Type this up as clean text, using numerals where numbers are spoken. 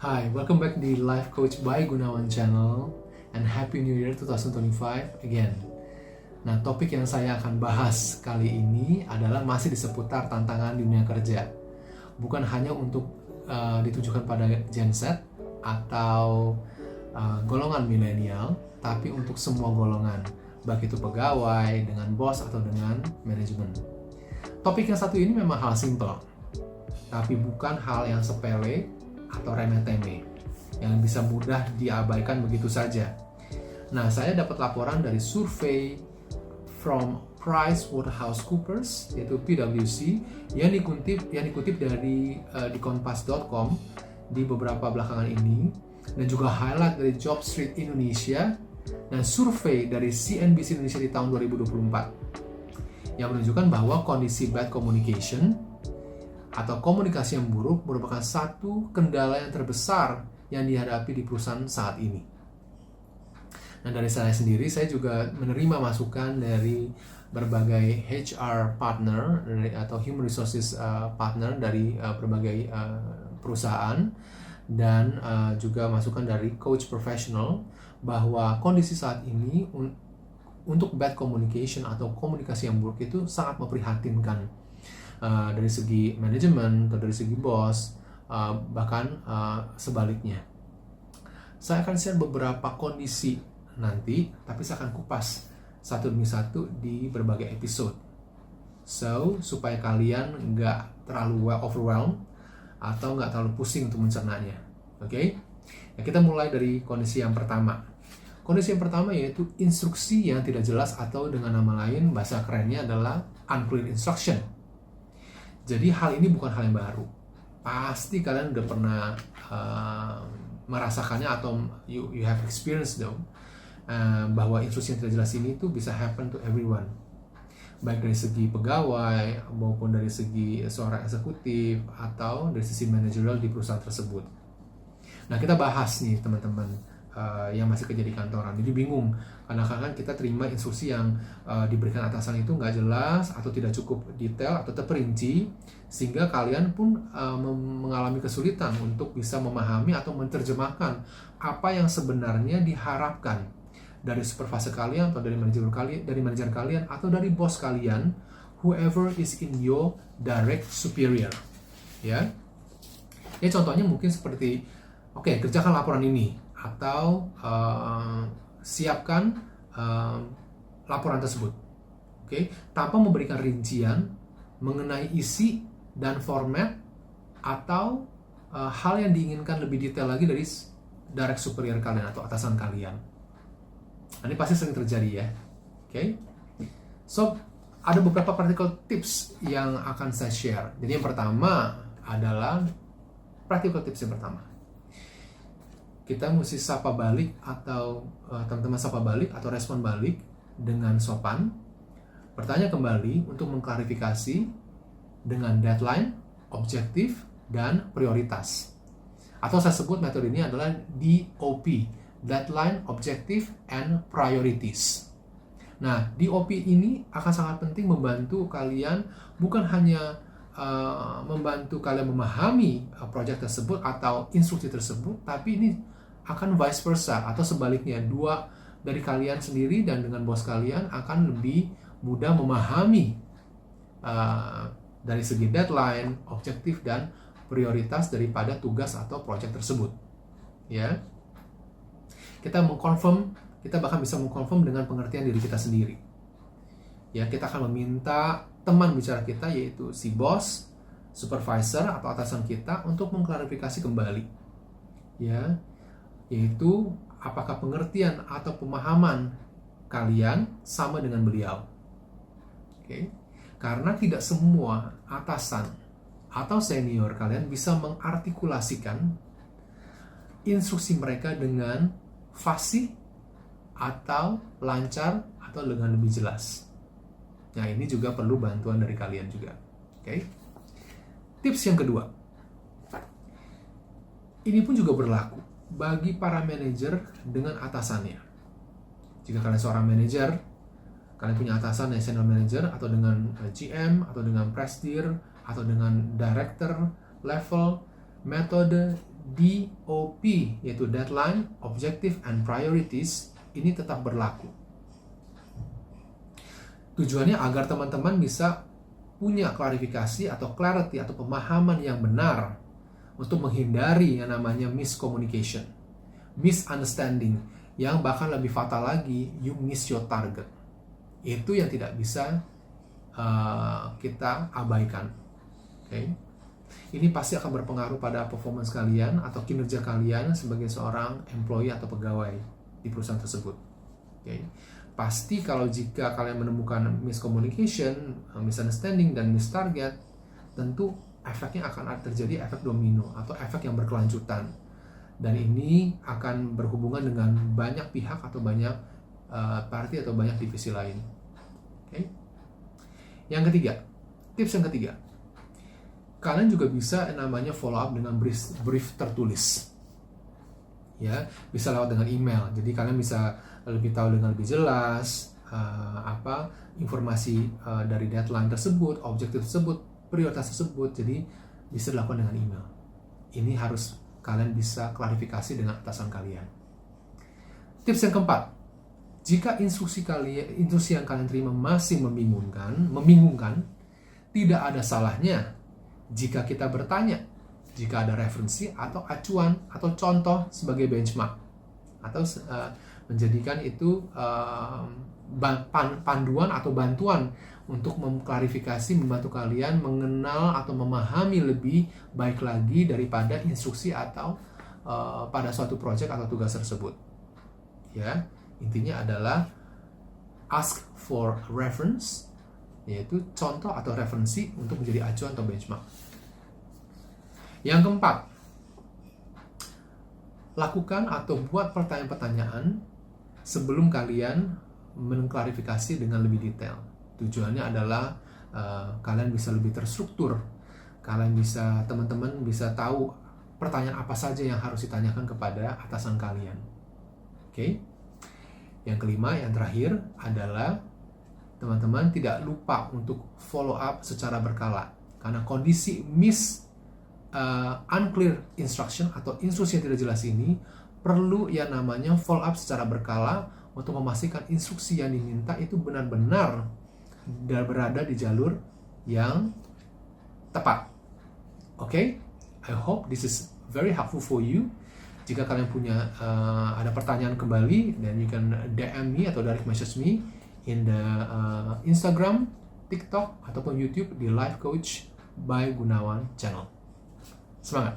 Hi, welcome back di Life Coach by Gunawan Channel and Happy New Year 2025 again. Nah, topik yang saya akan bahas kali ini adalah masih di seputar tantangan dunia kerja. Bukan hanya untuk ditujukan pada Gen Z atau golongan milenial, tapi untuk semua golongan, baik itu pegawai, dengan bos, atau dengan manajemen. Topik yang satu ini memang hal simple, tapi bukan hal yang sepele atau remeh-temeh yang bisa mudah diabaikan begitu saja. Nah, saya dapat laporan dari survei from PricewaterhouseCoopers, yaitu PwC, yang dikutip dari di kompas.com di beberapa belakangan ini, dan juga highlight dari JobStreet Indonesia dan survei dari CNBC Indonesia di tahun 2024 yang menunjukkan bahwa kondisi bad communication atau komunikasi yang buruk merupakan satu kendala yang terbesar yang dihadapi di perusahaan saat ini. Nah, dari saya sendiri, saya juga menerima masukan dari berbagai HR partner atau human resources partner dari berbagai perusahaan, dan juga masukan dari coach professional bahwa kondisi saat ini untuk bad communication atau komunikasi yang buruk itu sangat memprihatinkan. Dari segi manajemen atau dari segi bos, bahkan sebaliknya. Saya akan share beberapa kondisi nanti, tapi saya akan kupas satu demi satu di berbagai episode. So, supaya kalian nggak terlalu overwhelmed atau nggak terlalu pusing untuk mencernanya. Oke? Nah, kita mulai dari kondisi yang pertama. Kondisi yang pertama yaitu instruksi yang tidak jelas, atau dengan nama lain bahasa kerennya adalah unclear instruction. Jadi hal ini bukan hal yang baru. Pasti kalian udah pernah merasakannya, atau you have experience bahwa instruksi yang tidak jelas ini tuh bisa happen to everyone. Baik dari segi pegawai, maupun dari segi seorang eksekutif, atau dari sisi manajerial di perusahaan tersebut. Nah, kita bahas nih teman-teman yang masih kerja di kantoran. Jadi bingung, karena kadang kita terima instruksi yang diberikan atasan itu nggak jelas, atau tidak cukup detail atau terperinci, sehingga kalian pun mengalami kesulitan untuk bisa memahami atau menerjemahkan apa yang sebenarnya diharapkan dari supervisor kalian, atau dari manajer kalian, atau dari bos kalian, whoever is in your direct superior. Ya contohnya mungkin seperti, kerjakan laporan ini, atau siapkan laporan tersebut, tanpa memberikan rincian mengenai isi dan format, atau hal yang diinginkan lebih detail lagi dari direct superior kalian atau atasan kalian. Ini pasti sering terjadi ya. So, ada beberapa practical tips yang akan saya share. Jadi yang pertama adalah practical tips yang pertama. Kita mesti sapa balik, atau teman-teman sapa balik atau respon balik dengan sopan. Bertanya kembali untuk mengklarifikasi dengan deadline, objektif, dan prioritas. Atau saya sebut metode ini adalah DOP, Deadline, Objective, and Priorities. Nah, DOP ini akan sangat penting membantu kalian, bukan hanya membantu kalian memahami proyek tersebut atau instruksi tersebut, tapi ini akan vice versa, atau sebaliknya, dua dari kalian sendiri dan dengan bos kalian akan lebih mudah memahami dari segi deadline, objektif, dan prioritas daripada tugas atau proyek tersebut. Ya, kita bahkan bisa mengkonfirm dengan pengertian diri kita sendiri. Ya, kita akan meminta teman bicara kita, yaitu si bos, supervisor, atau atasan kita, untuk mengklarifikasi kembali. Ya, yaitu apakah pengertian atau pemahaman kalian sama dengan beliau. Karena tidak semua atasan atau senior kalian bisa mengartikulasikan instruksi mereka dengan fasih atau lancar atau dengan lebih jelas. Nah, ini juga perlu bantuan dari kalian juga. Tips yang kedua, ini pun juga berlaku bagi para manajer dengan atasannya. Jika kalian seorang manajer, kalian punya atasan yang senior manager, atau dengan GM, atau dengan presidir, atau dengan director level, metode DOP, yaitu Deadline, Objective, and Priorities, ini tetap berlaku. Tujuannya agar teman-teman bisa punya klarifikasi atau clarity atau pemahaman yang benar untuk menghindari yang namanya miscommunication, misunderstanding, yang bahkan lebih fatal lagi, you miss your target. Itu yang tidak bisa kita abaikan. Okay? Ini pasti akan berpengaruh pada performance kalian atau kinerja kalian sebagai seorang employee atau pegawai di perusahaan tersebut. Okay? Pasti kalau jika kalian menemukan miscommunication, misunderstanding, dan miss target, tentu efeknya akan terjadi efek domino atau efek yang berkelanjutan. Dan ini akan berhubungan dengan banyak pihak atau banyak party atau banyak divisi lain. Okay? Yang ketiga, tips yang ketiga, kalian juga bisa namanya follow up dengan brief tertulis. Ya, bisa lewat dengan email. Jadi kalian bisa lebih tahu dengan lebih jelas apa informasi dari deadline tersebut, objektif tersebut, prioritas tersebut. Jadi bisa dilakukan dengan email. Ini harus kalian bisa klarifikasi dengan atasan kalian. Tips yang keempat, jika instruksi yang kalian terima masih membingungkan, tidak ada salahnya jika kita bertanya, jika ada referensi atau acuan atau contoh sebagai benchmark, atau menjadikan itu panduan atau bantuan untuk mengklarifikasi, membantu kalian mengenal atau memahami lebih baik lagi daripada instruksi atau pada suatu proyek atau tugas tersebut. Ya, intinya adalah ask for reference, yaitu contoh atau referensi untuk menjadi acuan atau benchmark. Yang keempat, lakukan atau buat pertanyaan-pertanyaan sebelum kalian mengklarifikasi dengan lebih detail. Tujuannya adalah kalian bisa lebih terstruktur, teman-teman bisa tahu pertanyaan apa saja yang harus ditanyakan kepada atasan kalian. Oke? Yang kelima, yang terakhir adalah teman-teman tidak lupa untuk follow up secara berkala, karena kondisi unclear instruction atau instruksi yang tidak jelas ini perlu yang namanya follow up secara berkala untuk memastikan instruksi yang diminta itu benar-benar berada di jalur yang tepat. Okay? I hope this is very helpful for you. Jika kalian punya ada pertanyaan kembali, then you can DM me atau direct message me in the Instagram, TikTok, ataupun YouTube di Life Coach by Gunawan channel. Semangat!